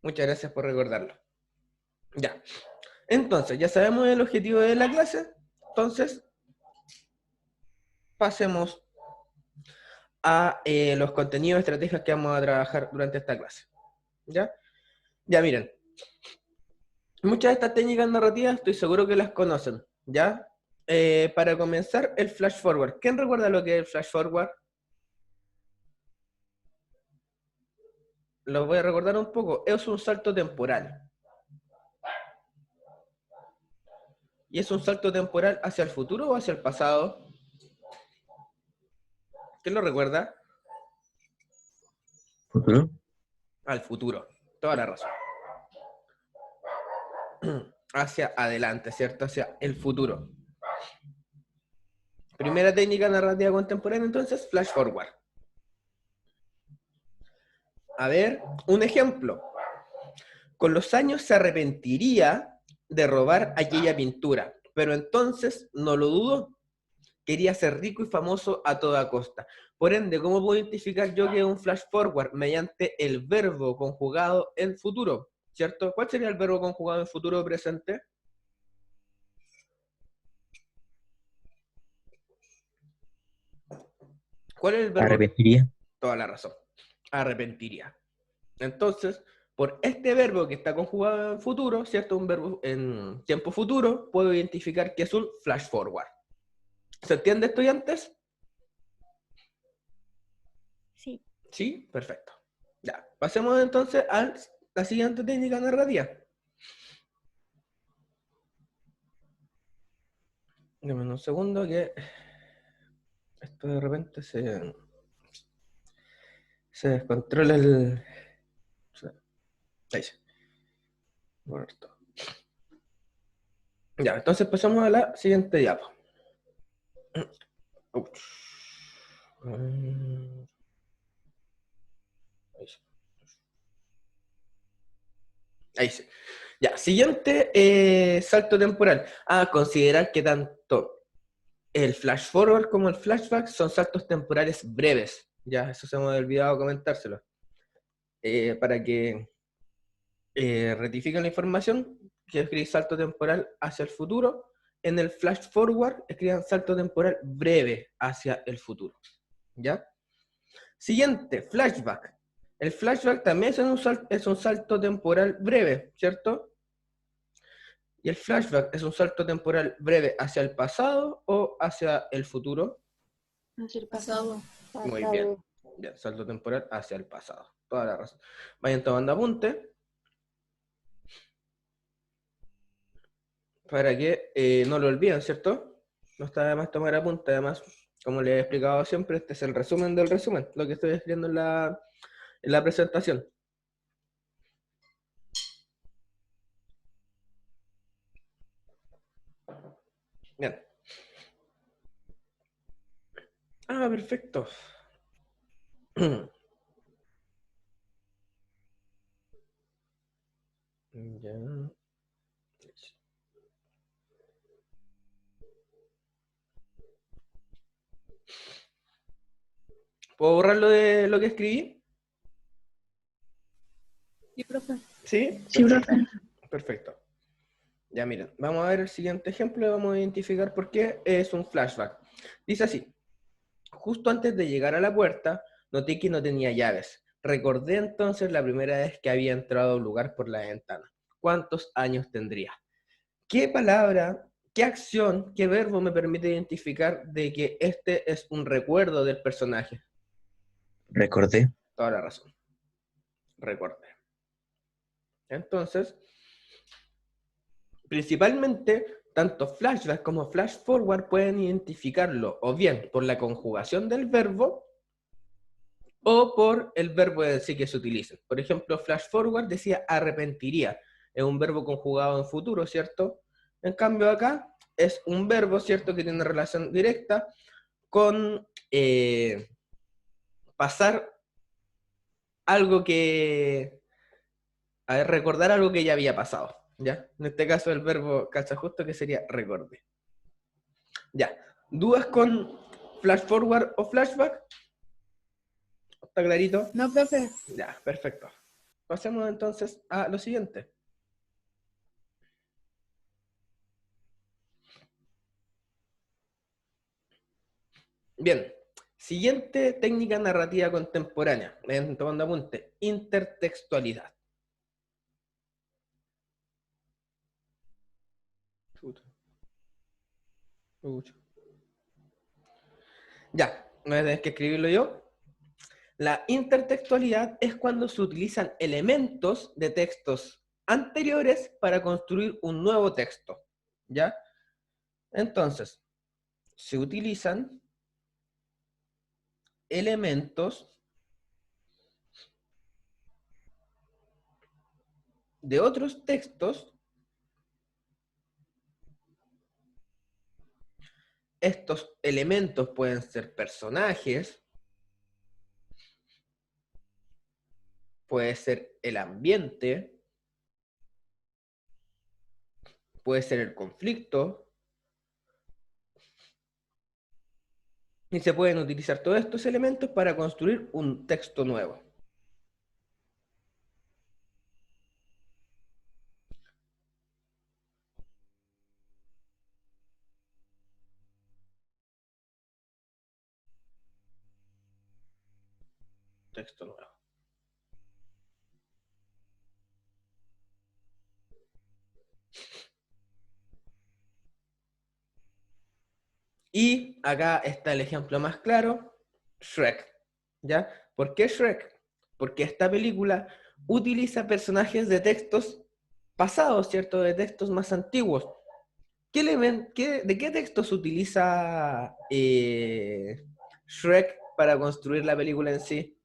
Muchas gracias por recordarlo. Ya. Entonces, ya sabemos el objetivo de la clase. Entonces, pasemos a los contenidos, estrategias que vamos a trabajar durante esta clase. ¿Ya? Ya miren. Muchas de estas técnicas narrativas estoy seguro que las conocen. ¿Ya? Para comenzar, el flash forward. ¿Quién recuerda lo que es el flash forward? Lo voy a recordar un poco. Es un salto temporal. ¿Y es un salto temporal hacia el futuro o hacia el pasado? ¿Quién lo recuerda? ¿Futuro? Al futuro. Toda la razón. Hacia adelante, ¿cierto? Hacia el futuro. Primera técnica narrativa contemporánea, entonces, flash forward. A ver, un ejemplo. Con los años se arrepentiría de robar aquella pintura, pero entonces no lo dudó. Quería ser rico y famoso a toda costa. Por ende, ¿cómo puedo identificar yo que es un flash forward? Mediante el verbo conjugado en futuro, ¿cierto? ¿Cuál sería el verbo conjugado en futuro o presente? ¿Cuál es el verbo? Arrepentiría. Toda la razón. Arrepentiría. Entonces, por este verbo que está conjugado en futuro, ¿cierto? Un verbo en tiempo futuro, puedo identificar que es un flash forward. ¿Se entiende, estudiantes? Sí. Sí, perfecto. Ya, pasemos entonces a la siguiente técnica narrativa. Dame un segundo que esto de repente se descontrola el... Ahí sí. Bueno, esto. Ya, entonces pasamos a la siguiente diapo. Ahí sí. Ya, siguiente salto temporal. Considerar que tanto el flash forward como el flashback son saltos temporales breves. Ya, eso se me ha olvidado comentárselo. Para que rectifiquen la información, que escribir salto temporal hacia el futuro. En el flash forward escriban salto temporal breve hacia el futuro. ¿Ya? Siguiente, flashback. El flashback también es un salto temporal breve, ¿cierto? ¿Y el flashback es un salto temporal breve hacia el pasado o hacia el futuro? Hacia el pasado. Muy bien. Bien, salto temporal hacia el pasado. Toda la razón. Vayan tomando apunte para que no lo olviden, ¿cierto? No está de más tomar apunte. Además, como les he explicado siempre, este es el resumen del resumen, lo que estoy escribiendo en la presentación. Bien. Perfecto. Ya. ¿Puedo borrar lo de lo que escribí? Sí, profe. ¿Sí? Sí, profe. Perfecto. Ya miren, vamos a ver el siguiente ejemplo y vamos a identificar por qué es un flashback. Dice así: justo antes de llegar a la puerta, noté que no tenía llaves. Recordé entonces la primera vez que había entrado a un lugar por la ventana. ¿Cuántos años tendría? ¿Qué palabra, qué acción, qué verbo me permite identificar de que este es un recuerdo del personaje? Recordé. Toda la razón. Recordé. Entonces, principalmente, tanto flashback como flash forward pueden identificarlo o bien por la conjugación del verbo o por el verbo en sí que se utilice. Por ejemplo, flash forward decía arrepentiría. Es un verbo conjugado en futuro, ¿cierto? En cambio acá es un verbo, ¿cierto? Que tiene relación directa con pasar algo que... A ver, recordar algo que ya había pasado, ¿ya? En este caso el verbo calza justo que sería recordé. Ya. ¿Dudas con flash forward o flashback? ¿Está clarito? No, profe. Ya, perfecto. Pasemos entonces a lo siguiente. Bien, siguiente técnica narrativa contemporánea, tomando apunte, intertextualidad. Ya, no voy a tener que escribirlo yo. La intertextualidad es cuando se utilizan elementos de textos anteriores para construir un nuevo texto, ¿ya? Entonces, se utilizan elementos de otros textos. Estos elementos pueden ser personajes, puede ser el ambiente, puede ser el conflicto, y se pueden utilizar todos estos elementos para construir un texto nuevo. Texto nuevo. Y acá está el ejemplo más claro, Shrek, ¿ya? ¿Por qué Shrek? Porque esta película utiliza personajes de textos pasados, ¿cierto? De textos más antiguos. ¿De qué textos utiliza Shrek para construir la película en sí?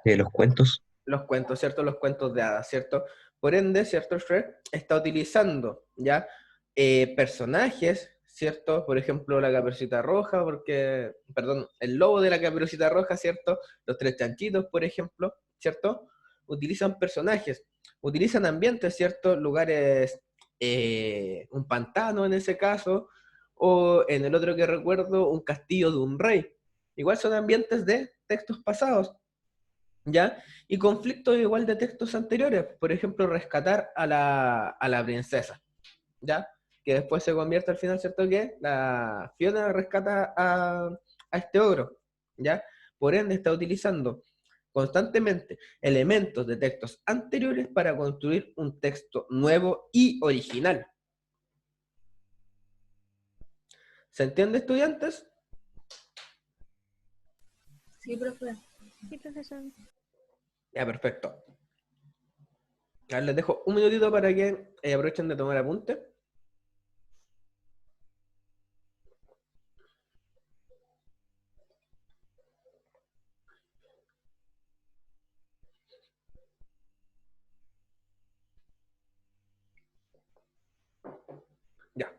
Los cuentos. Los cuentos, ¿cierto? Los cuentos de hadas, ¿cierto? Por ende, ¿cierto? Shrek está utilizando, ¿ya? Personajes, ¿cierto? Por ejemplo, la Caperucita Roja, perdón, el lobo de la Caperucita Roja, ¿cierto? Los tres chanchitos, por ejemplo, ¿cierto? Utilizan personajes, utilizan ambientes, ¿cierto? Lugares, un pantano en ese caso, o en el otro que recuerdo, un castillo de un rey. Igual son ambientes de textos pasados, ¿ya? Y conflictos igual de textos anteriores, por ejemplo, rescatar a la princesa, ¿ya? Que después se convierte al final, ¿cierto? Que la Fiona rescata a este ogro, ¿ya? Por ende está utilizando constantemente elementos de textos anteriores para construir un texto nuevo y original. ¿Se entiende, estudiantes? Sí, profe. Sí, profesor. Ya, perfecto. Ahora les dejo un minutito para que aprovechen de tomar apunte. Ya.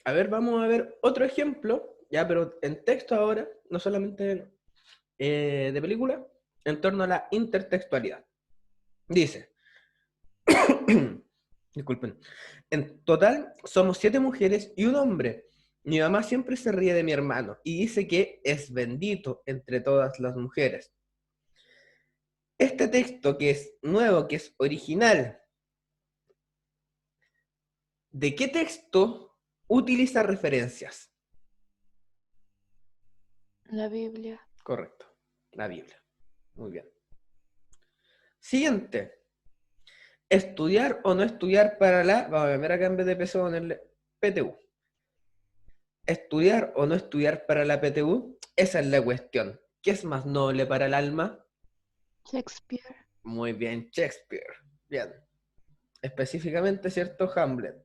A ver, vamos a ver otro ejemplo, ya, pero en texto ahora, no solamente de película, en torno a la intertextualidad. Dice, disculpen, en total somos 7 mujeres y un hombre. Mi mamá siempre se ríe de mi hermano y dice que es bendito entre todas las mujeres. Este texto que es nuevo, que es original, ¿de qué texto utiliza referencias? La Biblia. Correcto, la Biblia. Muy bien. Siguiente. Estudiar o no estudiar para la... Vamos a ver acá en vez de PSU ponerle PTU. Estudiar o no estudiar para la PTU, esa es la cuestión. ¿Qué es más noble para el alma? Shakespeare. Muy bien, Shakespeare. Bien. Específicamente, ¿cierto? Hamlet.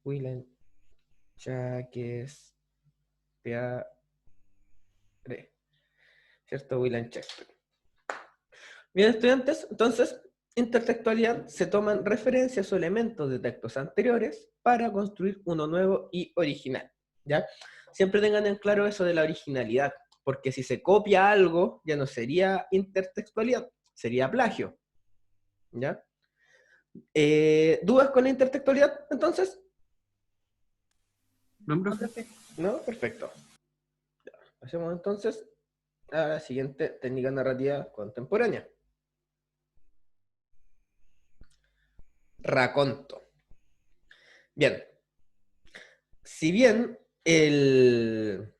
William Shakespeare. ¿Cierto? William Shakespeare. Bien, estudiantes, entonces, intertextualidad se toman referencias o elementos de textos anteriores para construir uno nuevo y original, ¿ya? Siempre tengan en claro eso de la originalidad, porque si se copia algo, ya no sería intertextualidad, sería plagio. ¿Ya? ¿Dudas con la intertextualidad, entonces? ¿No, profe? ¿No? Perfecto. Ya, pasemos entonces a la siguiente técnica narrativa contemporánea. Raconto. Bien. Si bien el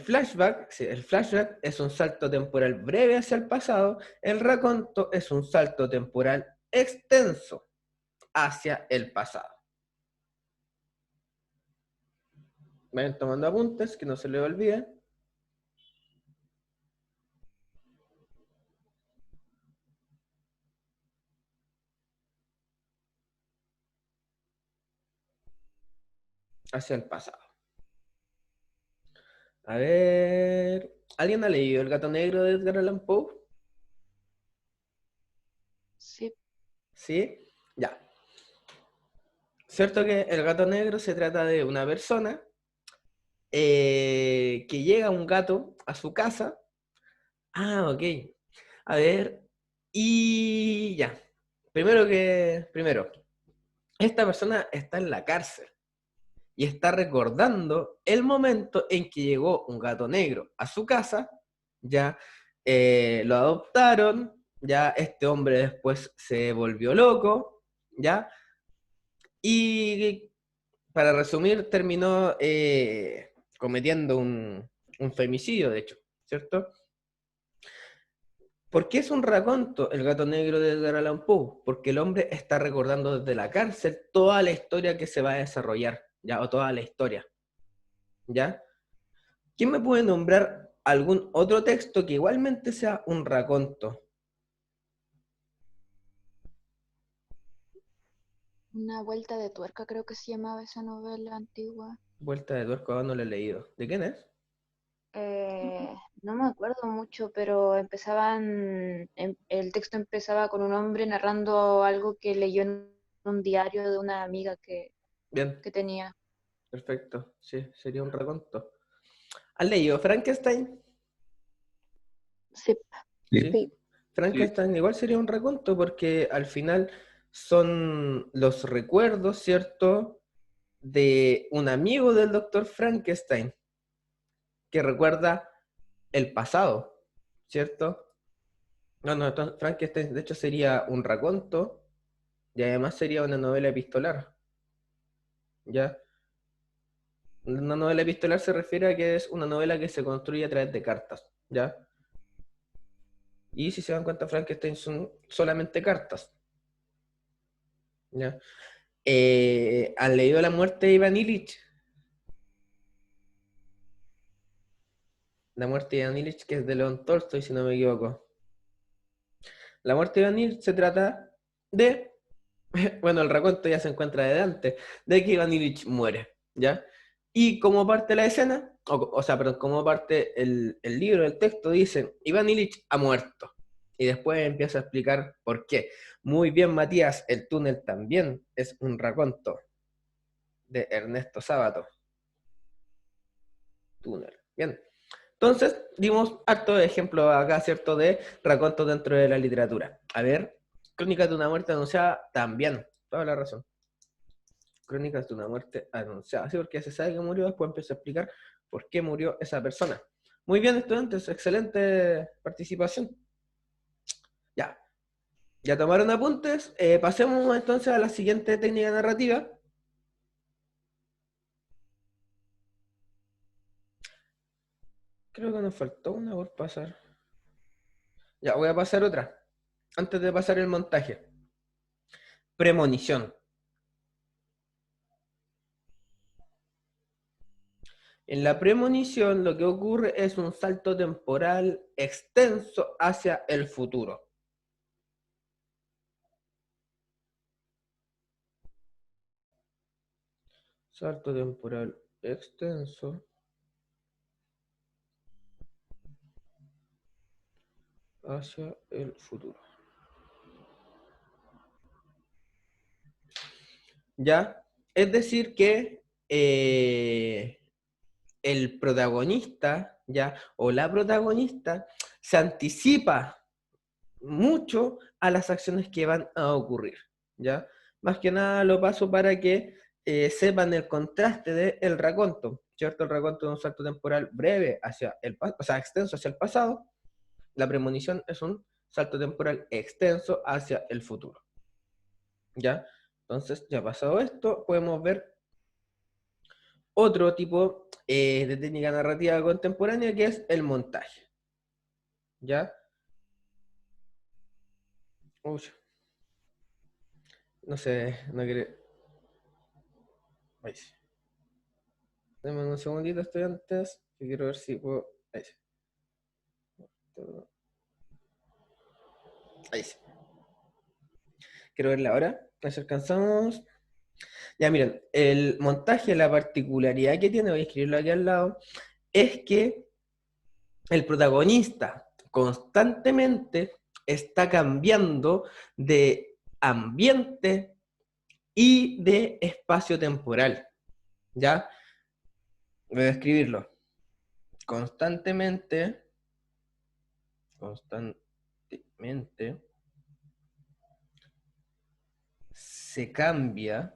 flashback, sí, el flashback es un salto temporal breve hacia el pasado, el raconto es un salto temporal extenso hacia el pasado. Vayan tomando apuntes, que no se les olvide. Hacia el pasado. A ver, ¿alguien ha leído El gato negro de Edgar Allan Poe? Sí. ¿Sí? Ya. Cierto que El gato negro se trata de una persona que llega un gato a su casa. Ah, ok. A ver, y ya. Primero, esta persona está en la cárcel y está recordando el momento en que llegó un gato negro a su casa, ya lo adoptaron, ya este hombre después se volvió loco, ya, y para resumir, terminó cometiendo un femicidio, de hecho, ¿cierto? ¿Por qué es un raconto el gato negro de Edgar Allan Poe? Porque el hombre está recordando desde la cárcel toda la historia que se va a desarrollar, ¿ya? O toda la historia, ¿ya? ¿Quién me puede nombrar algún otro texto que igualmente sea un raconto? Una vuelta de tuerca, creo que se llamaba esa novela antigua. Vuelta de tuerca, no lo he leído. ¿De quién es? No me acuerdo mucho, pero el texto empezaba con un hombre narrando algo que leyó en un diario de una amiga Bien, que tenía. perfecto. Sí, sería un raconto. ¿Has leído Frankenstein? Sí, Sí. Sí. sí. Frankenstein igual sería un raconto porque al final son los recuerdos, ¿cierto? De un amigo del doctor Frankenstein que recuerda el pasado, ¿cierto? No, entonces Frankenstein de hecho sería un raconto y además sería una novela epistolar, ¿ya? Una novela epistolar se refiere a que es una novela que se construye a través de cartas, ¿ya? Y si se dan cuenta, Frankenstein son solamente cartas, ¿ya? ¿Han leído La muerte de Iván Ilich? La muerte de Iván Ilich, que es de León Tolstoy, si no me equivoco. La muerte de Iván Ilich se trata de, bueno, el raconto ya se encuentra de antes, de que Iván Ilich muere, ¿ya? Y como parte de la escena, o sea, perdón, como parte el libro, el texto, dice, Iván Ilich ha muerto. Y después empieza a explicar por qué. Muy bien, Matías, el túnel también es un raconto de Ernesto Sábato. Túnel. Bien. Entonces, dimos harto de ejemplos acá, ¿cierto? De racontos dentro de la literatura. A ver, Crónicas de una muerte anunciada, también. Toda la razón. Crónicas de una muerte anunciada. Sí, porque se sabe que murió, después empiezo a explicar por qué murió esa persona. Muy bien, estudiantes, excelente participación. Ya, ya tomaron apuntes. Pasemos entonces a la siguiente técnica narrativa. Creo que nos faltó una por pasar. Ya, voy a pasar otra. Antes de pasar el montaje. Premonición. En la premonición lo que ocurre es un salto temporal extenso hacia el futuro. Salto temporal extenso hacia el futuro. ¿Ya? Es decir que el protagonista ¿ya? O la protagonista se anticipa mucho a las acciones que van a ocurrir, ¿ya? Más que nada lo paso para que sepan el contraste del raconto, ¿cierto? El raconto es un salto temporal breve hacia el pasado, o sea, extenso hacia el pasado. La premonición es un salto temporal extenso hacia el futuro, ¿ya? Entonces, ya pasado esto, podemos ver otro tipo de técnica narrativa contemporánea que es el montaje, ¿ya? Uy, no sé, no quiere... Ahí sí. Dame un segundito, estudiantes, que quiero ver si puedo... Ahí sí. Ahí sí. Quiero verla ahora. A ver si alcanzamos. Ya miren, el montaje, la particularidad que tiene, voy a escribirlo aquí al lado, es que el protagonista constantemente está cambiando de ambiente y de espacio temporal, ¿ya? Voy a escribirlo. Constantemente, constantemente se cambia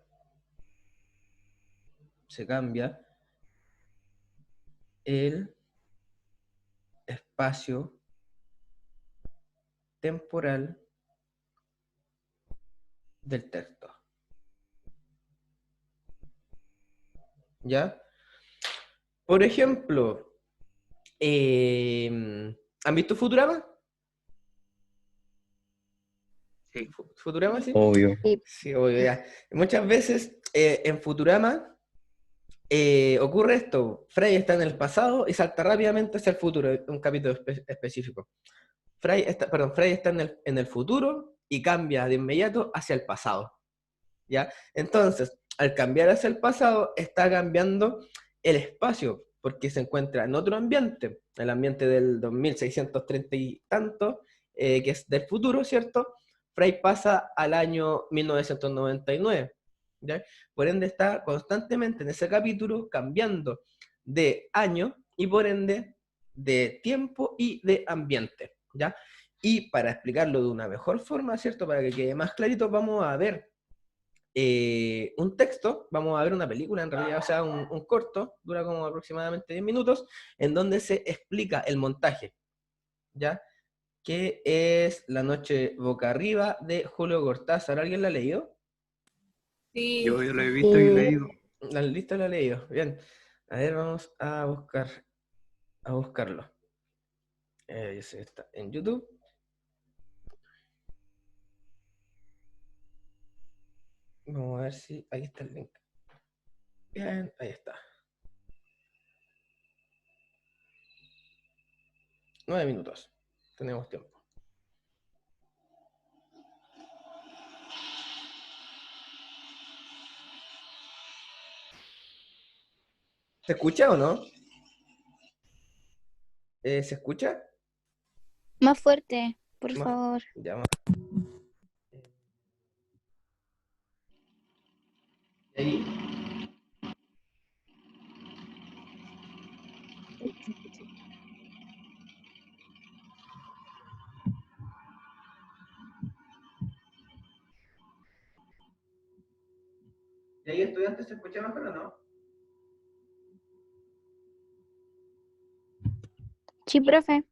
el espacio temporal del texto, ¿ya? Por ejemplo, ¿han visto Futurama? Sí, ¿Futurama, sí? obvio. Sí. Sí, obvio, ya. Muchas veces en Futurama ocurre esto. Fry está en el pasado y salta rápidamente hacia el futuro, un capítulo específico. Fry está en el futuro y cambia de inmediato hacia el pasado, ¿ya? Entonces, al cambiar hacia el pasado, está cambiando el espacio, porque se encuentra en otro ambiente, el ambiente del 2630 y tanto, que es del futuro, ¿cierto? Fry pasa al año 1999, ¿ya? Por ende está constantemente en ese capítulo cambiando de año y por ende de tiempo y de ambiente, ¿ya? Y para explicarlo de una mejor forma, ¿cierto? Para que quede más clarito, vamos a ver un texto, vamos a ver una película en realidad, o sea, un corto, dura como aproximadamente 10 minutos, en donde se explica el montaje, ¿ya? Que es La noche boca arriba de Julio Cortázar. ¿Alguien la ha leído? Yo lo he visto y Sí. leído. ¿La lista la ha leído? Bien. A ver, vamos a buscarlo. Ese está en YouTube. Vamos a ver si ahí está el link. Bien, ahí está. 9 minutos. Tenemos tiempo. ¿Se escucha o no? ¿Se escucha? Más fuerte, por Más, favor. ya más. Ahí. ¿Y ahí estudiantes se escucha mejor o no? Sí, profe.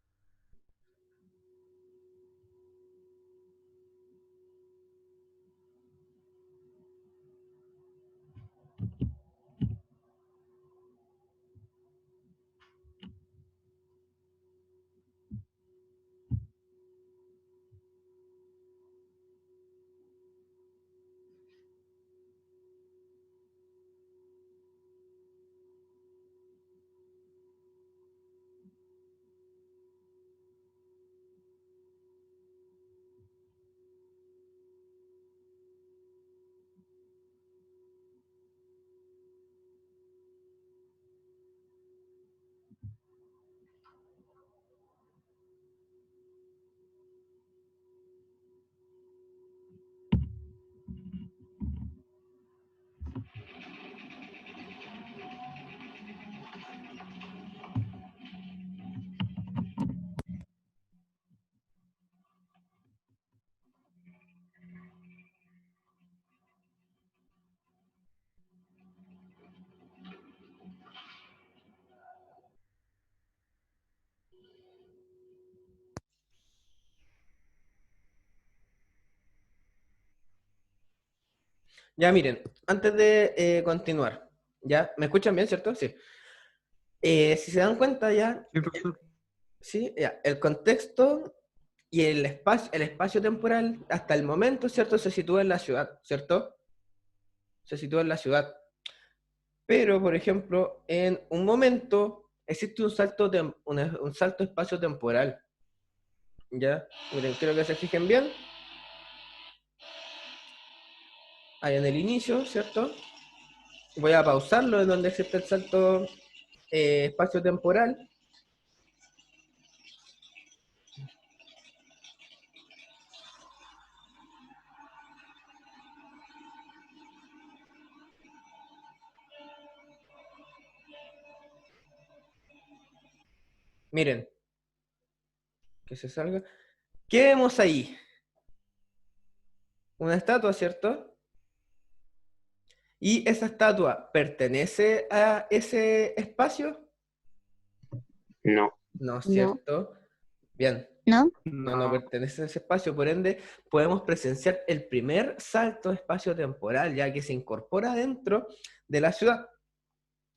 Ya miren, antes de continuar, ¿ya? ¿Me escuchan bien, cierto? Sí. Si se dan cuenta ya, Sí, profesor. sí, ya, el contexto y el espacio temporal hasta el momento, ¿cierto? Se sitúa en la ciudad, ¿cierto? Se sitúa en la ciudad. Pero, por ejemplo, en un momento existe un salto espacio-temporal, ¿ya? Miren, quiero que se fijen bien. Ahí en el inicio, ¿cierto? Voy a pausarlo en donde existe el salto espacio-temporal. Miren, que se salga. ¿Qué vemos ahí? Una estatua, ¿cierto? ¿Y esa estatua pertenece a ese espacio? No. No, No. ¿cierto? Bien, ¿No? no pertenece a ese espacio, por ende podemos presenciar el primer salto espacio-temporal, ya que se incorpora dentro de la ciudad.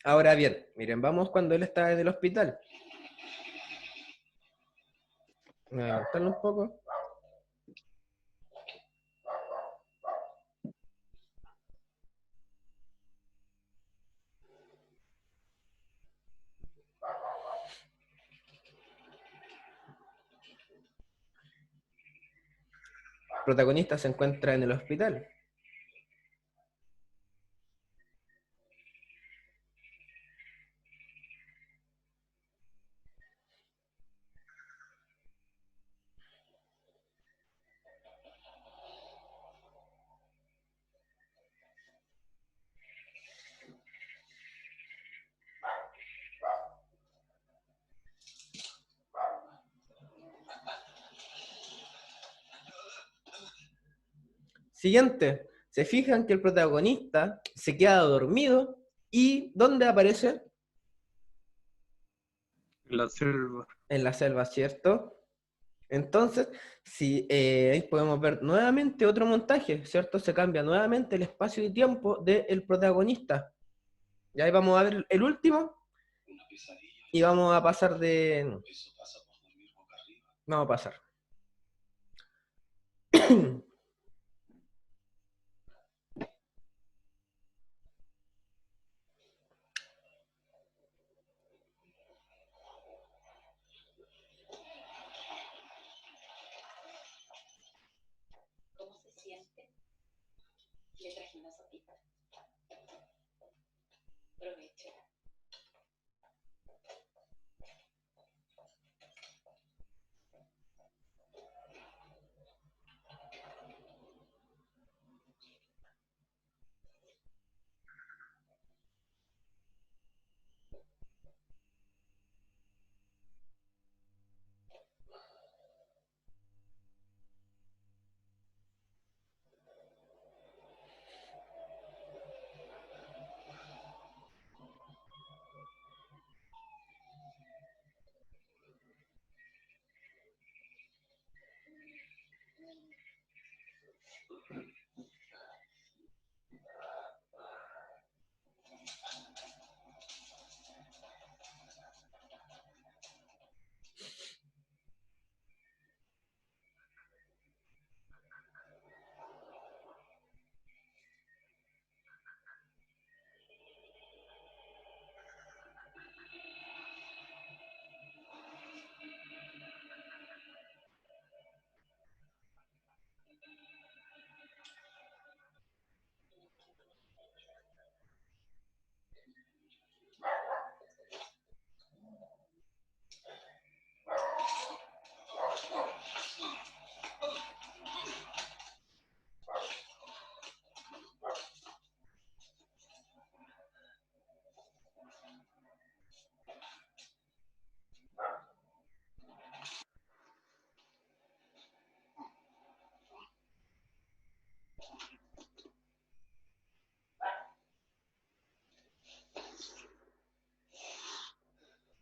Ahora bien, miren, vamos cuando él está en el hospital. Voy a levantarlo un poco. El protagonista se encuentra en el hospital. Siguiente, se fijan que el protagonista se queda dormido y ¿dónde aparece? La selva. En la selva, ¿cierto? Entonces, si ahí podemos ver nuevamente otro montaje, ¿cierto? Se cambia nuevamente el espacio y tiempo del protagonista. Y ahí vamos a ver el último y vamos a pasar de... Vamos a pasar. ¿Cómo se siente? Le traje una sopita. Provecho.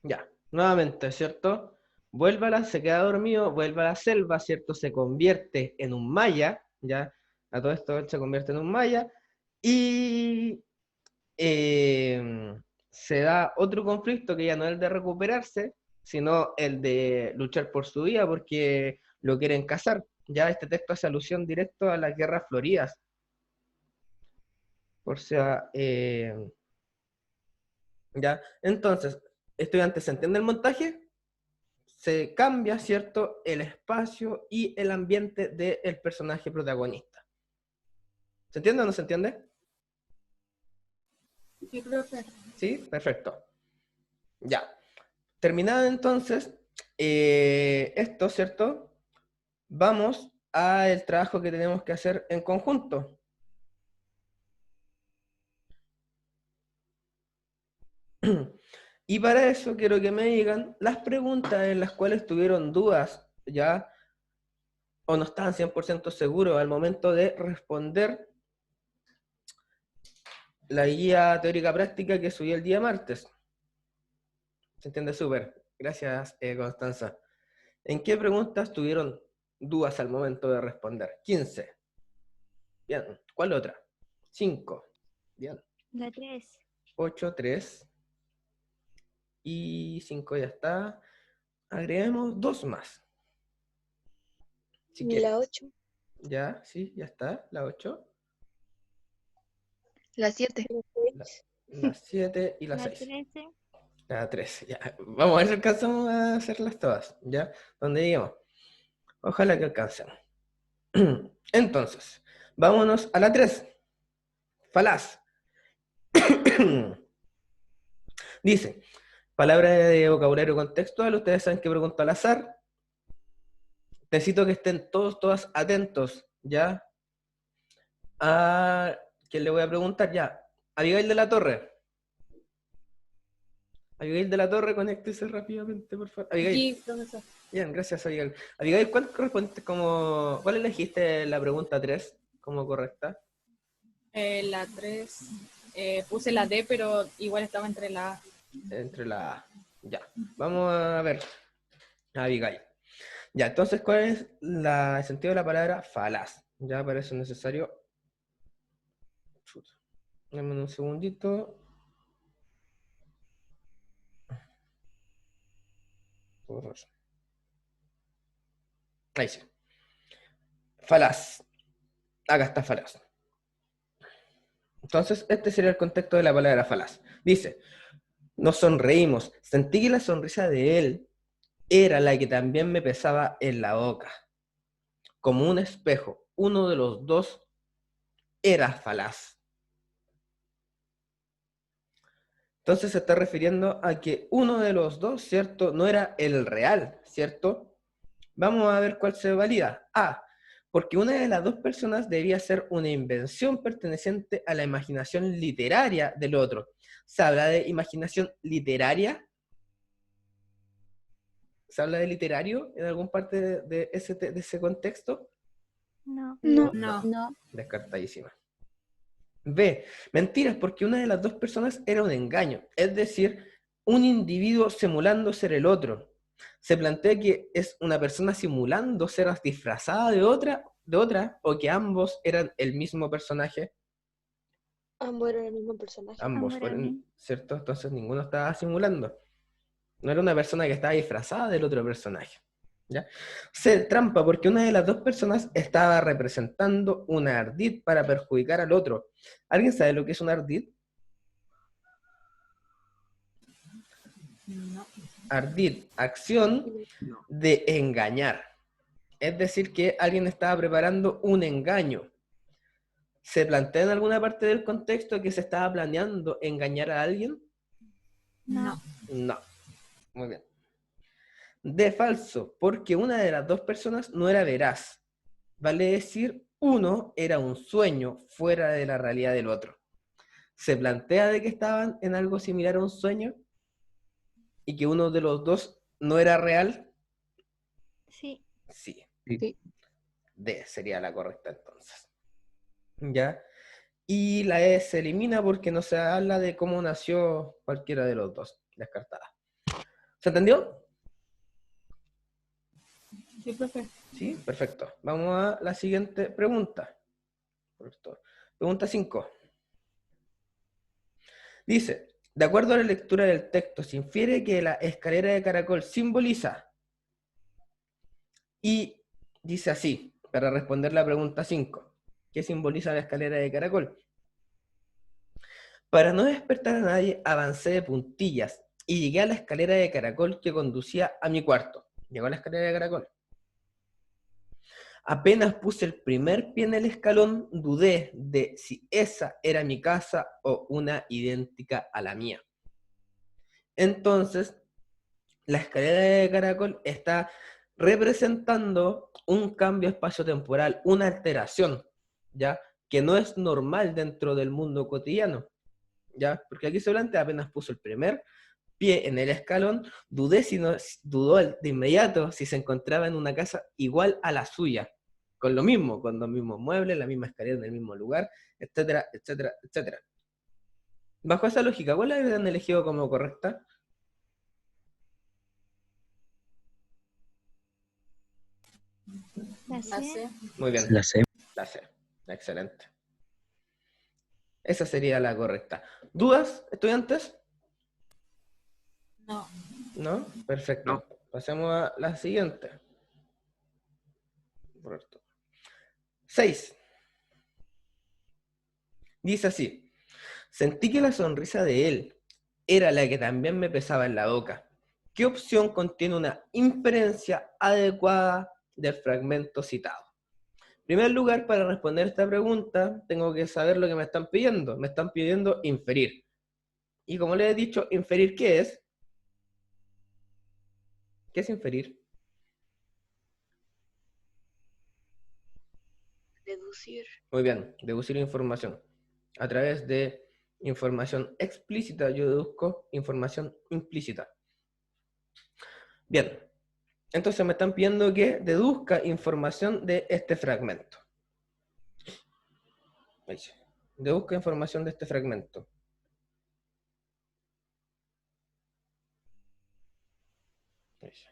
Ya, nuevamente, ¿cierto? Se queda dormido, vuelve a la selva, ¿cierto? Se convierte en un maya, ¿ya? A todo esto él se convierte en un maya Y se da otro conflicto que ya no es el de recuperarse, sino el de luchar por su vida porque lo quieren cazar. Ya este texto hace alusión directo a las guerras floridas. O sea, ya. Entonces, estudiantes, ¿se entiende el montaje? Se cambia, ¿cierto?, el espacio y el ambiente del personaje protagonista. ¿Se entiende o no se entiende? Sí, profe. ¿Sí? Perfecto. Ya. Terminado entonces esto, ¿cierto? Vamos al trabajo que tenemos que hacer en conjunto. Y para eso quiero que me digan las preguntas en las cuales tuvieron dudas, ¿ya? O no estaban 100% seguros al momento de responder la guía teórica práctica que subí el día martes. ¿Se entiende? Súper. Gracias, Constanza. ¿En qué preguntas tuvieron dudas al momento de responder? 15. Bien. ¿Cuál otra? 5. Bien. La 3. 8, 3. Y 5 ya está. Agreguemos 2 más. Si Y quieren. la 8. Ya, sí, ya está. La 8. La 7. La 7 y la La 6. 13. La 13. Ya. Vamos a ver si alcanzamos a hacerlas todas. ¿Ya? Donde digamos. Ojalá que alcancemos. Entonces, vámonos a la 3. Falaz. Dice, palabra de vocabulario contextual. Ustedes saben que pregunto al azar. Necesito que estén todas atentos, ¿ya? A quién le voy a preguntar, ya. Abigail de la Torre. Abigail de la Torre, conéctese rápidamente, por favor. Abigail. Sí, profesor. Bien, gracias, Abigail. Abigail, ¿cuál elegiste la pregunta 3 como correcta? La 3. Puse la D, pero igual estaba entre la A. Entre la A. Ya. Vamos a ver. Abigail. Ya, entonces, ¿cuál es el sentido de la palabra falaz? Ya parece necesario. Chuta. Dame un segundito. Ahí sí. Falaz. Acá está falaz. Entonces, este sería el contexto de la palabra falaz. Dice, nos sonreímos. Sentí que la sonrisa de él era la que también me pesaba en la boca. Como un espejo, uno de los dos era falaz. Entonces se está refiriendo a que uno de los dos, ¿cierto? No era el real, ¿cierto? Vamos a ver cuál se valida. A, porque una de las dos personas debía ser una invención perteneciente a la imaginación literaria del otro. ¿Se habla de imaginación literaria? ¿Se habla de literario en alguna parte de ese contexto? No. No. No. Descartadísima. B, mentiras, porque una de las dos personas era un engaño, es decir, un individuo simulando ser el otro. Se plantea que es una persona simulando ser disfrazada de otra, o que ambos eran el mismo personaje. Ambos eran el mismo personaje. Ambos Ambos eran fueron, mismo. ¿cierto? Entonces ninguno estaba simulando. No era una persona que estaba disfrazada del otro personaje. ¿Ya? C, trampa, porque una de las dos personas estaba representando una ardid para perjudicar al otro. ¿Alguien sabe lo que es un ardid? No. Ardid, acción de engañar. Es decir, que alguien estaba preparando un engaño. ¿Se plantea en alguna parte del contexto que se estaba planeando engañar a alguien? No. No. Muy bien. De falso, porque una de las dos personas no era veraz. Vale decir, uno era un sueño fuera de la realidad del otro. ¿Se plantea de que estaban en algo similar a un sueño? ¿Y que uno de los dos no era real? Sí. Sí. Sí. D sería la correcta entonces. ¿Ya? Y la E se elimina porque no se habla de cómo nació cualquiera de los dos. Descartada. ¿Se entendió? Sí, profe. Sí, perfecto. Vamos a la siguiente pregunta. Pregunta 5. Dice, de acuerdo a la lectura del texto, se infiere que la escalera de caracol simboliza, y dice así, para responder la pregunta 5, ¿qué simboliza la escalera de caracol? Para no despertar a nadie, avancé de puntillas y llegué a la escalera de caracol que conducía a mi cuarto. Llegó a la escalera de caracol. Apenas puse el primer pie en el escalón, dudé de si esa era mi casa o una idéntica a la mía. Entonces, la escalera de caracol está representando un cambio espacio-temporal, una alteración, ¿ya? Que no es normal dentro del mundo cotidiano, ¿ya? Porque aquí se plantea, apenas puso el primer pie en el escalón, dudó de inmediato si se encontraba en una casa igual a la suya, con lo mismo, con los mismos muebles, la misma escalera en el mismo lugar, etcétera, etcétera, etcétera. Bajo esa lógica, ¿cuál la habrían elegido como correcta? La La C. C. Muy bien, La C. la C. Excelente. Esa sería la correcta. ¿Dudas, estudiantes? No. ¿No? Perfecto. No. Pasemos a la siguiente. Correcto. 6. Dice así. Sentí que la sonrisa de él era la que también me pesaba en la boca. ¿Qué opción contiene una inferencia adecuada del fragmento citado? En primer lugar, para responder esta pregunta, tengo que saber lo que me están pidiendo. Me están pidiendo inferir. Y como les he dicho, ¿inferir qué es? ¿Qué es inferir? Deducir. Muy bien, deducir información. A través de información explícita, yo deduzco información implícita. Bien, entonces me están pidiendo que deduzca información de este fragmento. Ahí sí. Deduzca información de este fragmento. Ahí sí.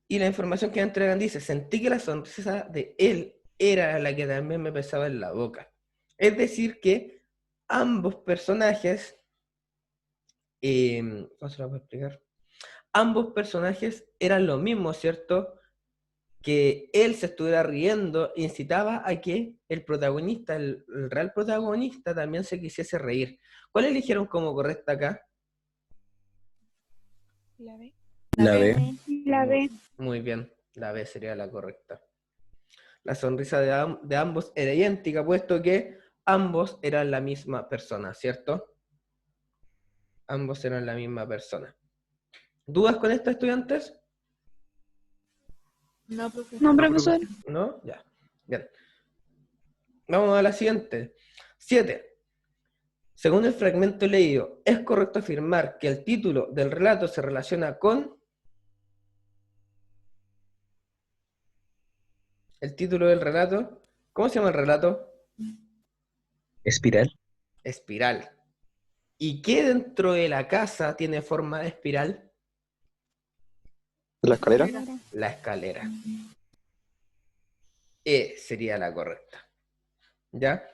Y la información que me entregan dice, sentí que la sonrisa de él era la que también me pesaba en la boca. Es decir que ambos personajes, ¿cómo se lo puedo explicar? Ambos personajes eran lo mismo, ¿cierto? Que él se estuviera riendo incitaba a que el protagonista, el real protagonista, también se quisiese reír. ¿Cuál eligieron como correcta acá? La B. La B. La B. Muy bien, la B sería la correcta. La sonrisa de ambos era idéntica, puesto que ambos eran la misma persona, ¿cierto? Ambos eran la misma persona. ¿Dudas con esto, estudiantes? No, profesor. No, profesor. ¿No? Ya. Bien. Vamos a la siguiente. 7. Según el fragmento leído, ¿es correcto afirmar que el título del relato se relaciona con... El título del relato? ¿Cómo se llama el relato? Espiral. Espiral. ¿Y qué dentro de la casa tiene forma de espiral? La escalera. La escalera. E sería la correcta. ¿Ya?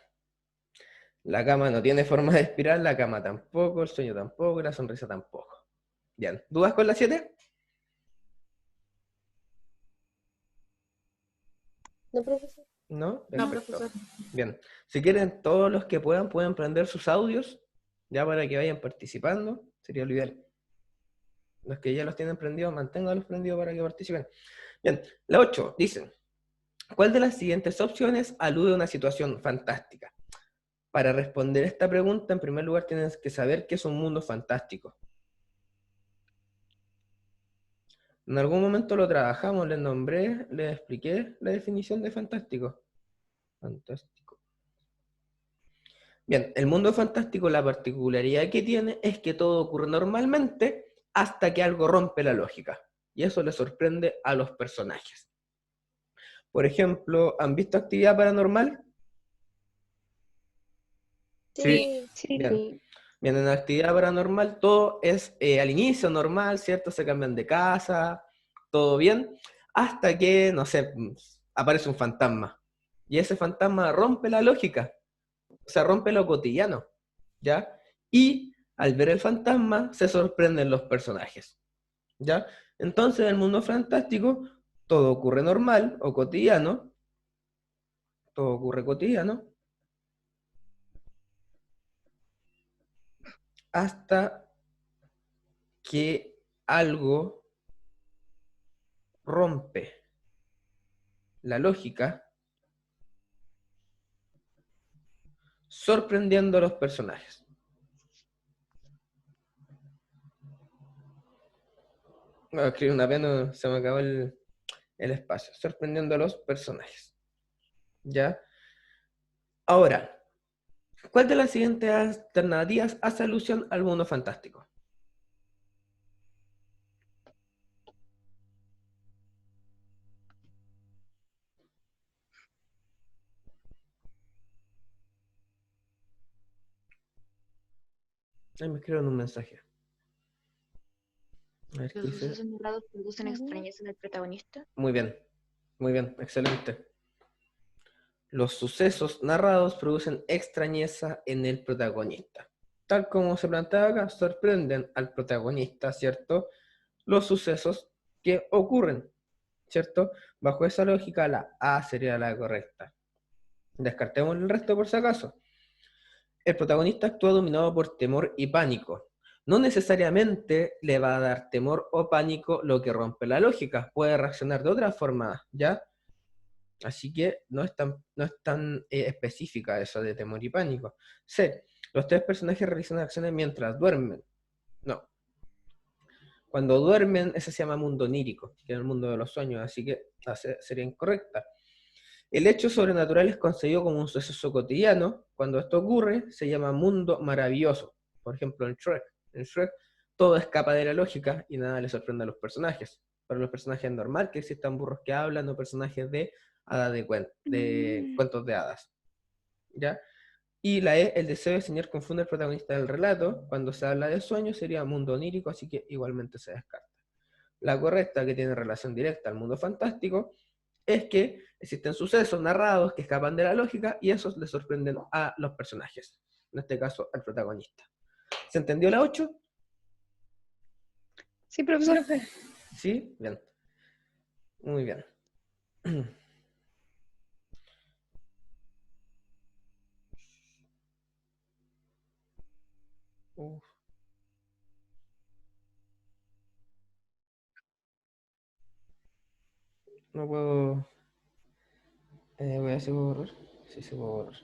La cama no tiene forma de espiral, la cama tampoco, el sueño tampoco, la sonrisa tampoco. Bien. ¿Dudas con la 7? No, profesor. ¿No? No, Perfecto. profesor. Bien. Si quieren, todos los que pueden prender sus audios, ya para que vayan participando, sería lo ideal. Los que ya los tienen prendidos, manténganlos prendidos para que participen. Bien, la 8, dicen, ¿cuál de las siguientes opciones alude a una situación fantástica? Para responder esta pregunta, en primer lugar, tienes que saber qué es un mundo fantástico. En algún momento lo trabajamos, les nombré, les expliqué la definición de fantástico. Fantástico. Bien, el mundo fantástico, la particularidad que tiene es que todo ocurre normalmente hasta que algo rompe la lógica. Y eso le sorprende a los personajes. Por ejemplo, ¿han visto Actividad Paranormal? Sí. Sí. Bien. Bien, en Actividad Paranormal todo es al inicio normal, ¿cierto? Se cambian de casa, todo bien, hasta que, no sé, aparece un fantasma. Y ese fantasma rompe la lógica, o sea, rompe lo cotidiano. ¿ya? Y al ver el fantasma se sorprenden los personajes, ¿ya? Entonces en el mundo fantástico todo ocurre normal o cotidiano, todo ocurre cotidiano, hasta que algo rompe la lógica, sorprendiendo a los personajes. No, escribí una pena, se me acabó el espacio. Sorprendiendo a los personajes. ¿Ya? Ahora, ¿cuál de las siguientes alternativas hace alusión al mundo fantástico? Ahí me escriben un mensaje. A ver, ¿qué Los dice? sucesos narrados producen extrañeza en el protagonista. Muy bien, excelente. Los sucesos narrados producen extrañeza en el protagonista. Tal como se plantea acá, sorprenden al protagonista, ¿cierto? Los sucesos que ocurren, ¿cierto? Bajo esa lógica, la A sería la correcta. Descartemos el resto por si acaso. El protagonista actúa dominado por temor y pánico. No necesariamente le va a dar temor o pánico lo que rompe la lógica. Puede reaccionar de otra forma, ¿ya? Así que no es tan específica eso de temor y pánico. C. Los tres personajes realizan acciones mientras duermen. No. Cuando duermen, ese se llama mundo onírico, que es el mundo de los sueños, así que sería incorrecta. El hecho sobrenatural es concebido como un suceso cotidiano. Cuando esto ocurre, se llama mundo maravilloso. Por ejemplo, en Shrek. En Shrek todo escapa de la lógica y nada le sorprende a los personajes. Para los personajes es normal que existan burros que hablan o personajes de hadas de cuentos de hadas. ¿Ya? Y la E, el deseo del señor confunde al protagonista del relato. Cuando se habla de sueños sería mundo onírico, así que igualmente se descarta. La correcta, que tiene relación directa al mundo fantástico, es que existen sucesos narrados que escapan de la lógica y esos le sorprenden a los personajes, en este caso al protagonista. ¿Se entendió la 8? Sí, profesor. ¿Sí? Bien. Muy bien. Uf. No puedo... voy a ver si puedo borrar. Sí, se puedo borrar.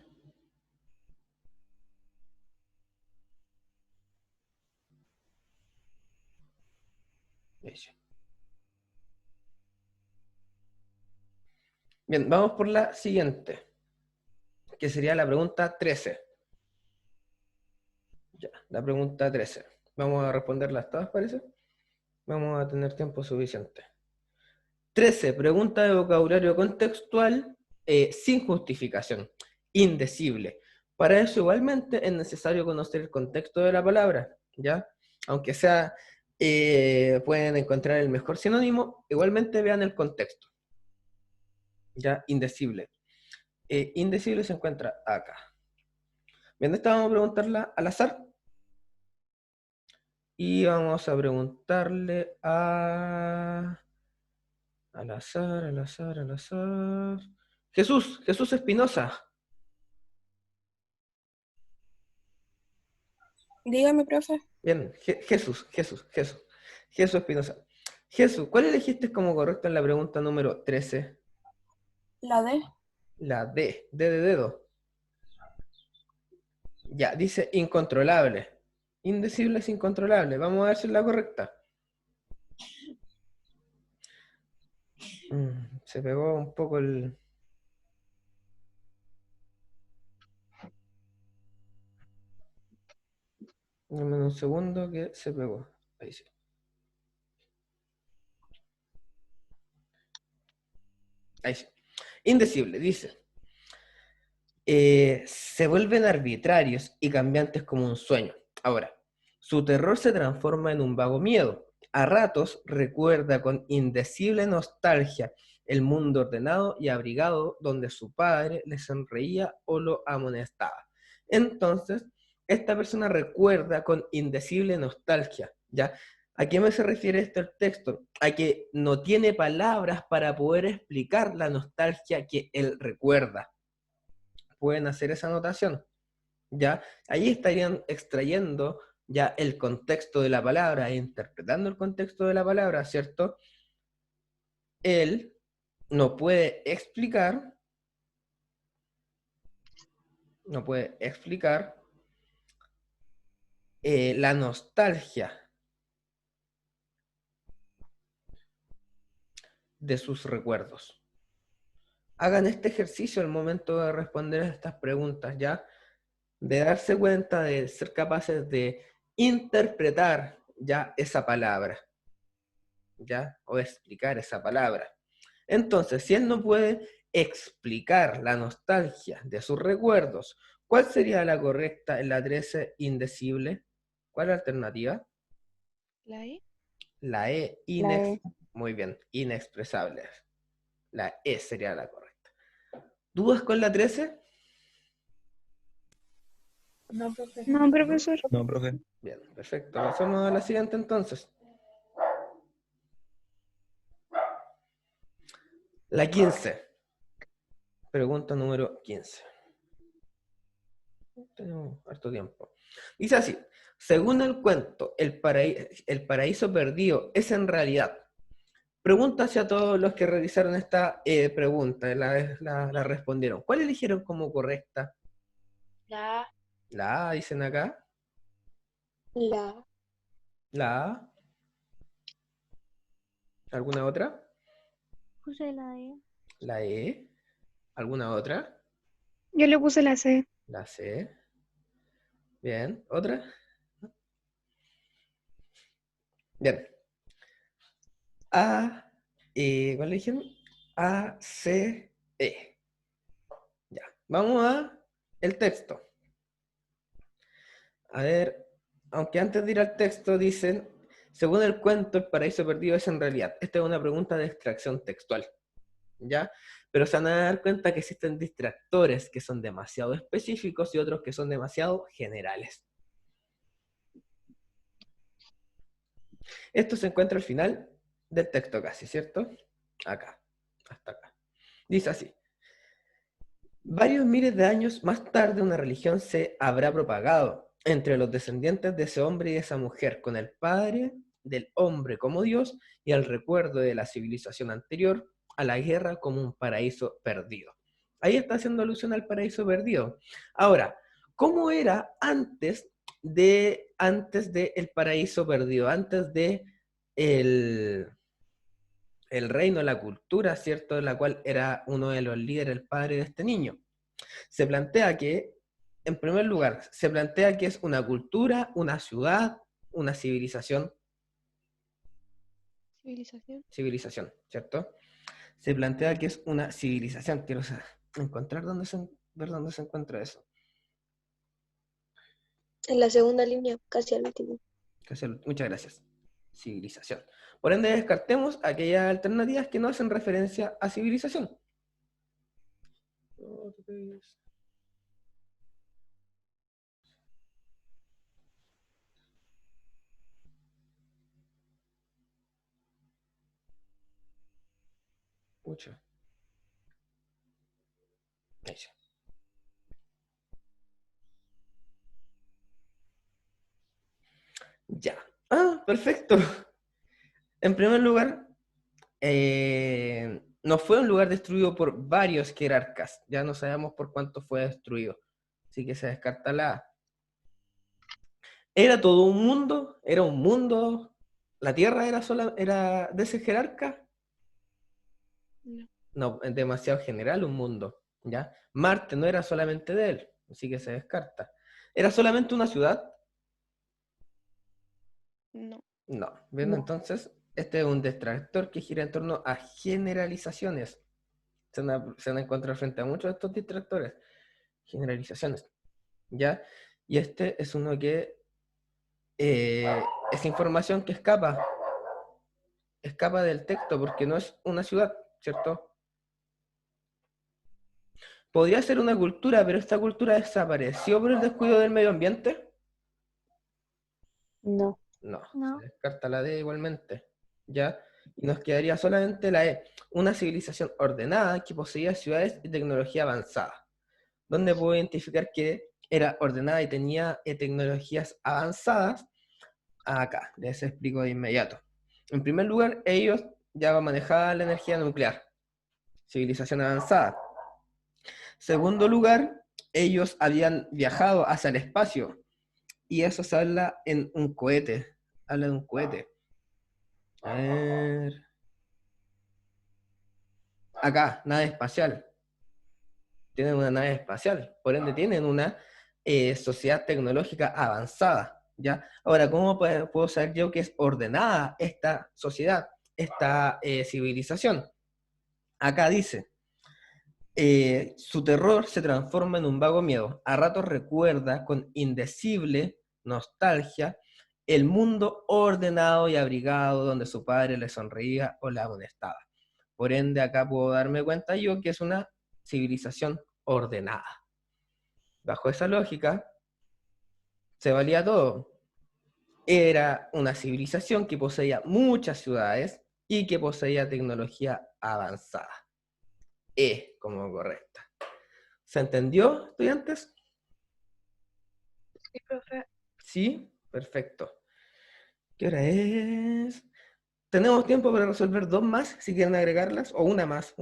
Eso. Bien, vamos por la siguiente, que sería la pregunta 13. Ya, la pregunta 13. Vamos a responderlas todas, parece. Vamos a tener tiempo suficiente. 13. Pregunta de vocabulario contextual sin justificación. Indecible. Para eso igualmente es necesario conocer el contexto de la palabra, ¿ya? Aunque sea, pueden encontrar el mejor sinónimo, igualmente vean el contexto. ¿Ya? Indecible. Indecible se encuentra acá. Bien, esta vamos a preguntarla al azar. Y vamos a preguntarle al azar. Jesús Espinosa. Dígame, profe. Bien, Jesús Espinosa. Jesús, ¿cuál elegiste como correcto en la pregunta número 13? La D. La D de dedo. Ya, dice incontrolable. Indecible es incontrolable. Vamos a ver si es la correcta. Se pegó un poco el... Dame un segundo que se pegó. Ahí sí. Ahí sí. Indecible, dice. Se vuelven arbitrarios y cambiantes como un sueño. Ahora, su terror se transforma en un vago miedo. A ratos recuerda con indecible nostalgia el mundo ordenado y abrigado donde su padre le sonreía o lo amonestaba. Entonces, esta persona recuerda con indecible nostalgia, ¿ya? ¿A qué me se refiere este texto? A que no tiene palabras para poder explicar la nostalgia que él recuerda. Pueden hacer esa anotación, ¿ya? Ahí estarían extrayendo ya el contexto de la palabra e interpretando el contexto de la palabra, ¿cierto? Él no puede explicar la nostalgia de sus recuerdos. Hagan este ejercicio al momento de responder a estas preguntas, ¿ya? De darse cuenta, de ser capaces de interpretar ya esa palabra, ¿ya? O explicar esa palabra. Entonces, si él no puede explicar la nostalgia de sus recuerdos, ¿cuál sería la correcta en la 13 indecible? ¿Cuál es la alternativa? ¿La E? La E, muy bien, inexpresable. La E sería la correcta. ¿Dudas con la 13? No, profe. No, profesor. No, profe. Bien, perfecto. Pasamos a la siguiente entonces. La 15. Pregunta número 15. Tenemos harto tiempo. Dice así: según el cuento, el paraíso perdido es en realidad. Pregunta hacia todos los que realizaron esta pregunta, la respondieron. ¿Cuál eligieron como correcta? La A. La A, dicen acá. La La A. ¿Alguna otra? Puse la E. La E. ¿Alguna otra? Yo le puse la C. La C. Bien. ¿Otra? Bien. A, ¿cuál le dijeron? A, C, E. Ya. Vamos a el texto. A ver, aunque antes de ir al texto dicen, según el cuento, el paraíso perdido es en realidad. Esta es una pregunta de extracción textual, ¿ya? Pero se van a dar cuenta que existen distractores que son demasiado específicos y otros que son demasiado generales. Esto se encuentra al final del texto casi, ¿cierto? Acá, hasta acá. Dice así: varios miles de años más tarde una religión se habrá propagado entre los descendientes de ese hombre y de esa mujer, con el padre del hombre como Dios y el recuerdo de la civilización anterior a la guerra como un paraíso perdido. Ahí está haciendo alusión al paraíso perdido. Ahora, ¿cómo era antes de el paraíso perdido? Antes de el reino, la cultura, ¿cierto? De la cual era uno de los líderes, el padre de este niño. Se plantea que, en primer lugar, se plantea que es una cultura, una ciudad, una civilización. Civilización, ¿cierto? Se plantea que es una civilización. Quiero encontrar ver dónde se encuentra eso. En la segunda línea, casi al último. Muchas gracias. Civilización. Por ende, descartemos aquellas alternativas que no hacen referencia a civilización. Mucho. Ahí sí. Ya. Ah, perfecto. En primer lugar, no fue un lugar destruido por varios jerarcas. Ya no sabemos por cuánto fue destruido. Así que se descarta la A. ¿Era todo un mundo? ¿Era un mundo? ¿La Tierra era de ese jerarca? No, es demasiado general un mundo, ¿ya? Marte no era solamente de él, así que se descarta. ¿Era solamente una ciudad? No. No. Bien, entonces, este es un distractor que gira en torno a generalizaciones. Se van a encontrar frente a muchos de estos distractores. Generalizaciones, ¿ya? Y este es uno que es información que escapa del texto porque no es una ciudad, ¿cierto? Podría ser una cultura, pero esta cultura desapareció por el descuido del medio ambiente. No. No, No. se descarta la D igualmente, ¿ya? Y nos quedaría solamente la E, una civilización ordenada que poseía ciudades y tecnología avanzada. ¿Dónde puedo identificar que era ordenada y tenía tecnologías avanzadas? Acá, les explico de inmediato. En primer lugar, ellos ya manejaban la energía nuclear, civilización avanzada. Segundo lugar, ellos habían viajado hacia el espacio, y eso se habla en un cohete. Habla de un cohete. A ver. Acá, nave espacial. Tienen una nave espacial. Por ende, tienen una sociedad tecnológica avanzada. ¿Ya? Ahora, ¿cómo puedo saber yo que es ordenada esta sociedad, esta civilización? Acá dice, su terror se transforma en un vago miedo. A ratos recuerda con indecible nostalgia el mundo ordenado y abrigado donde su padre le sonreía o la amonestaba. Por ende, acá puedo darme cuenta yo que es una civilización ordenada. Bajo esa lógica, se valía todo. Era una civilización que poseía muchas ciudades y que poseía tecnología avanzada. Como correcta. ¿Se entendió, estudiantes? Sí, profe. Sí, perfecto. ¿Qué hora es? Tenemos tiempo para resolver 2 más, si quieren agregarlas, o una más.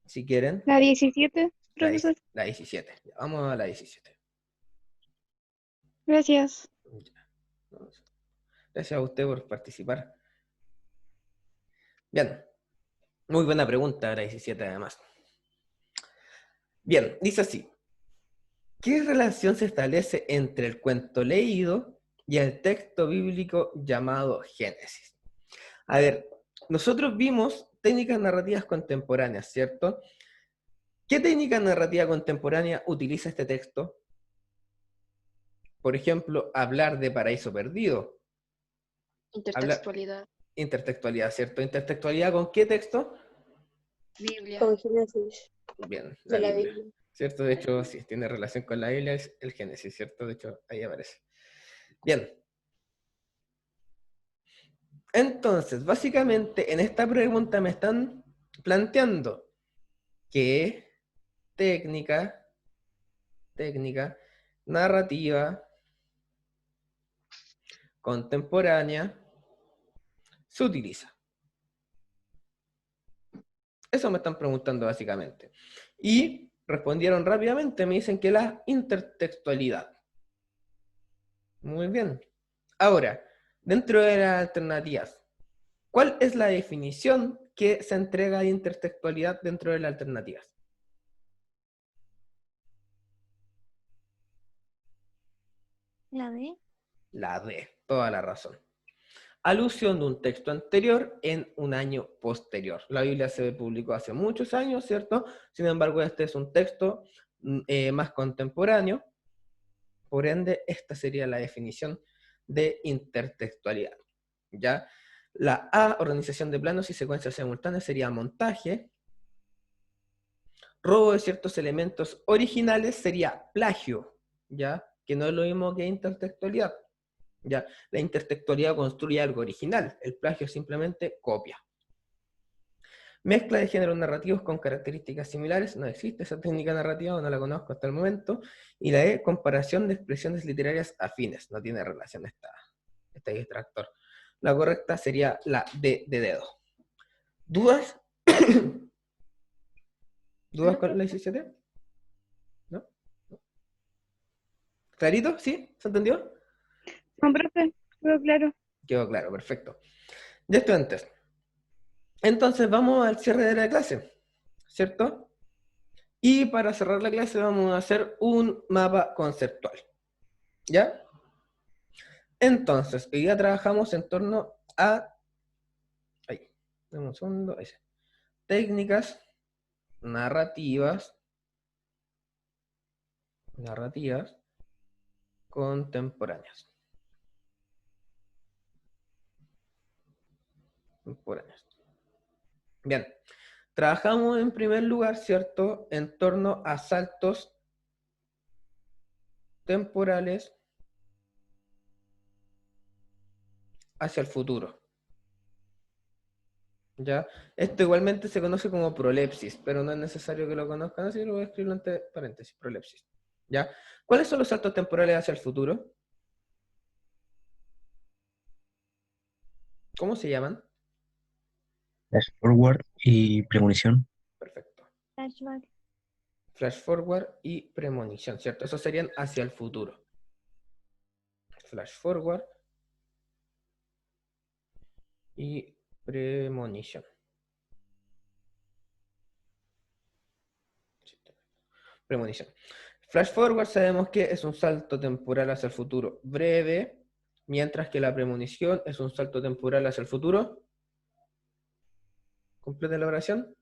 Si quieren. La 17, La, profesor. la 17. Ya, vamos a la 17. Gracias. Ya. Gracias a usted por participar. Bien. Muy buena pregunta, la 17 además. Bien, dice así. ¿Qué relación se establece entre el cuento leído y el texto bíblico llamado Génesis? A ver, nosotros vimos técnicas narrativas contemporáneas, ¿cierto? ¿Qué técnica narrativa contemporánea utiliza este texto? Por ejemplo, hablar de paraíso perdido. Intertextualidad. Intertextualidad, ¿cierto? ¿Intertextualidad con qué texto? Biblia. Con Génesis Bien, la de la Biblia. Biblia. ¿Cierto? De hecho, sí, tiene relación con la Biblia, es el Génesis, ¿cierto? De hecho, ahí aparece. Bien. Entonces, básicamente, en esta pregunta me están planteando qué técnica narrativa contemporánea se utiliza. Eso me están preguntando básicamente. Y respondieron rápidamente, me dicen que la intertextualidad. Muy bien. Ahora, dentro de las alternativas, ¿cuál es la definición que se entrega de intertextualidad dentro de las alternativas? La D. La D, toda la razón. Alusión de un texto anterior en un año posterior. La Biblia se publicó hace muchos años, ¿cierto? Sin embargo, este es un texto más contemporáneo. Por ende, esta sería la definición de intertextualidad. ¿Ya? La A, organización de planos y secuencias simultáneas, sería montaje. Robo de ciertos elementos originales sería plagio, ¿ya? Que no es lo mismo que intertextualidad. ¿Ya? La intertextualidad construye algo original, el plagio simplemente copia. Mezcla de géneros narrativos con características similares, no existe esa técnica narrativa, no la conozco hasta el momento. Y la E, comparación de expresiones literarias afines, no tiene relación este distractor. La correcta sería la D de dedo. ¿Dudas? ¿Dudas con la 17? ¿No? ¿Clarito? ¿Sí? ¿Se entendió? No, profe. Quedó claro. Quedó claro, perfecto. Ya estoy antes. Entonces vamos al cierre de la clase, ¿cierto? Y para cerrar la clase vamos a hacer un mapa conceptual, ¿ya? Entonces, hoy día trabajamos en torno a... Ahí, dame un segundo, ahí sí. Técnicas narrativas contemporáneas. Bien. Trabajamos en primer lugar, ¿cierto?, en torno a saltos temporales hacia el futuro. ¿Ya? Esto igualmente se conoce como prolepsis, pero no es necesario que lo conozcan, así que lo voy a escribir entre paréntesis, prolepsis. ¿Ya? ¿Cuáles son los saltos temporales hacia el futuro? ¿Cómo se llaman? Flash forward y premonición. Perfecto. Flashback. Flash forward y premonición, ¿cierto? Esos serían hacia el futuro. Flash forward y premonición. Premonición. Flash forward sabemos que es un salto temporal hacia el futuro breve, mientras que la premonición es un salto temporal hacia el futuro. ¿Completa la oración?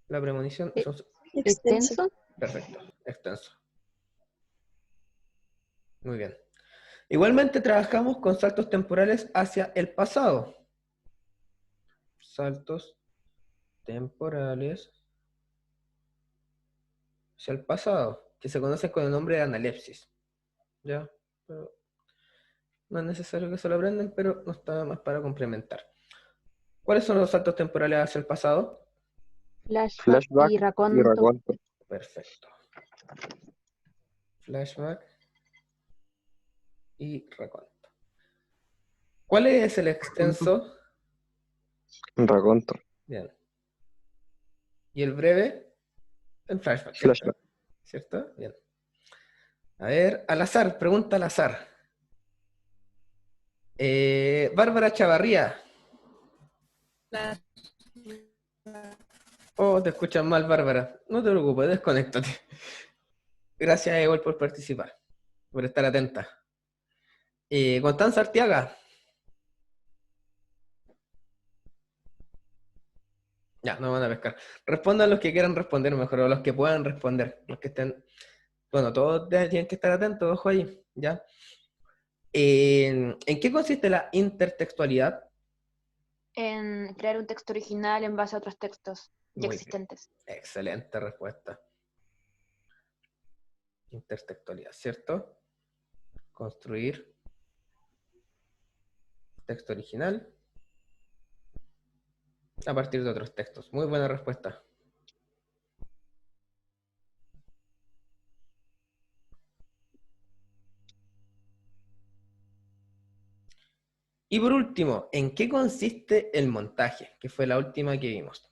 La premonición es un... Extenso. ¿Extenso? Perfecto, extenso. Muy bien. Igualmente trabajamos con saltos temporales hacia el pasado. Saltos temporales hacia el pasado, que se conocen con el nombre de analepsis. ¿Ya? Pero no es necesario que se lo aprendan, pero no está más para complementar. ¿Cuáles son los saltos temporales hacia el pasado? Flashback Flashback y y raconto. raconto. Perfecto. Flashback y raconto. ¿Cuál es el extenso? Raconto. Bien. ¿Y el breve? El flashback, ¿cierto? Flashback. ¿Cierto? Bien. A ver, al azar, pregunta al azar. Bárbara Chavarría. Flash. Oh, te escuchan mal, Bárbara. No te preocupes, desconéctate. Gracias, igual, por participar, por estar atenta. Constanza Arteaga. Ya, no van a pescar. Respondan los que quieran responder mejor, o los que puedan responder. Los que estén... Bueno, todos tienen que estar atentos, ojo ahí, ¿ya? ¿En qué consiste la intertextualidad? En crear un texto original en base a otros textos ya Muy bien. existentes. Excelente respuesta. Intertextualidad, ¿cierto? Construir texto original a partir de otros textos. Muy buena respuesta. Y por último, ¿en qué consiste el montaje? Que fue la última que vimos.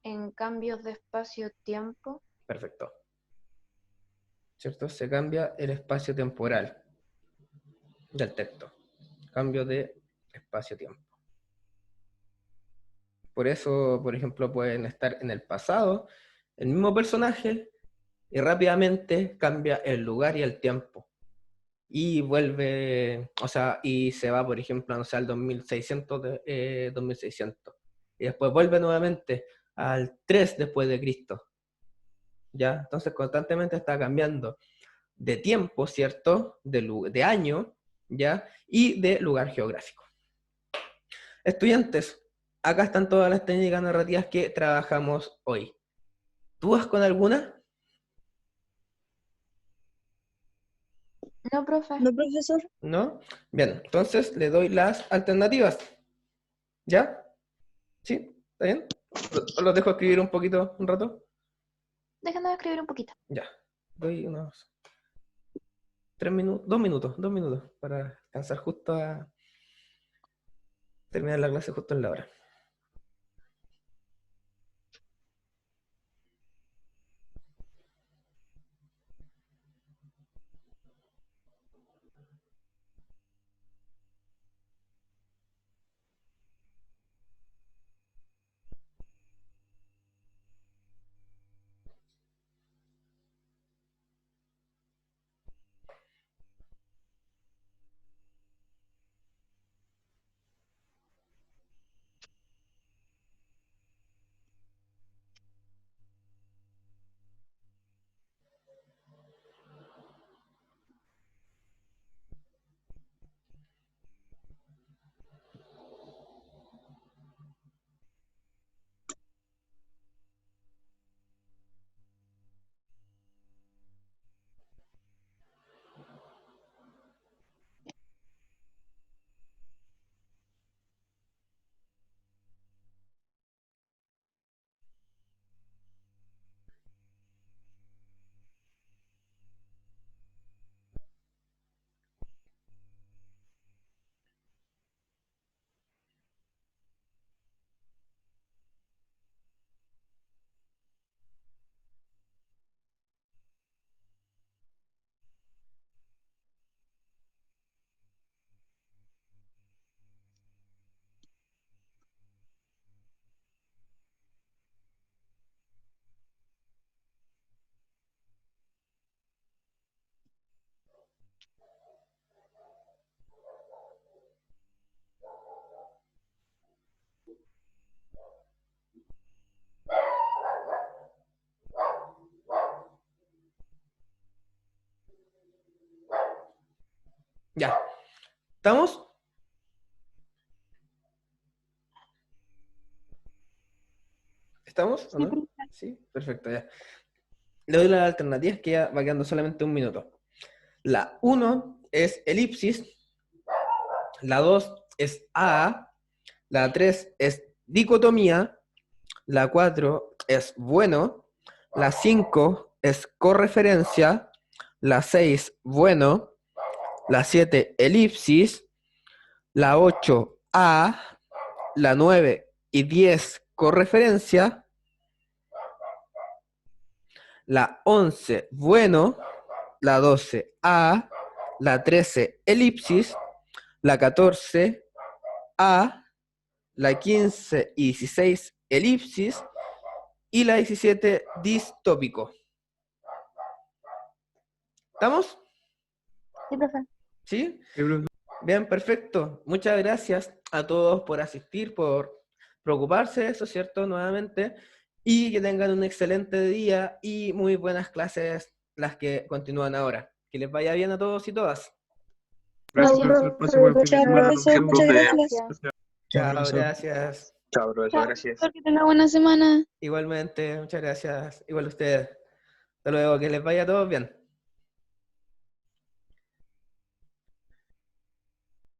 En cambios de espacio-tiempo. Perfecto. ¿Cierto? Se cambia el espacio temporal del texto. Cambio de espacio-tiempo. Por eso, por ejemplo, pueden estar en el pasado el mismo personaje y rápidamente cambia el lugar y el tiempo. Y vuelve, o sea, y se va, por ejemplo, no sé, al 2600, 2600. Y después vuelve nuevamente al 3 después de Cristo. ¿Ya? Entonces constantemente está cambiando de tiempo, ¿cierto? De año, ¿ya? Y de lugar geográfico. Estudiantes, acá están todas las técnicas narrativas que trabajamos hoy. ¿Tú vas con alguna? No, profe. ¿No, profesor? ¿No? Bien, entonces le doy las alternativas. ¿Ya? ¿Sí? ¿Está bien? ¿Los dejo escribir un poquito, un rato? Déjanos escribir un poquito. Ya. Doy unos 3 minutos, 2 minutos para alcanzar justo a terminar la clase justo en la hora. Ya. ¿Estamos? ¿Estamos o no? Sí, perfecto, ya. Le doy las alternativas que ya va quedando solamente un minuto. La 1 es elipsis, la 2 es A, la 3 es dicotomía, la 4 es bueno, la 5 es correferencia, la 6 bueno, la 7 elipsis, la 8 A, la 9 y 10 correferencia, la 11 bueno, la 12 A, la 13 elipsis, la 14 A, la 15 y 16 elipsis y la 17 distópico. ¿Estamos? Sí, profe. ¿Sí? Bien, perfecto. Muchas gracias a todos por asistir, por preocuparse de eso, ¿cierto? Nuevamente. Y que tengan un excelente día y muy buenas clases las que continúan ahora. Que les vaya bien a todos y todas. Chao, Gracias. profe. Chao, profesor. Muchas gracias. Gracias. Chao, profesor. gracias. Chao, profesor, Chao, gracias. profesor, que tenga buena semana. Igualmente, muchas gracias. Igual ustedes. Hasta luego, que les vaya a todos bien.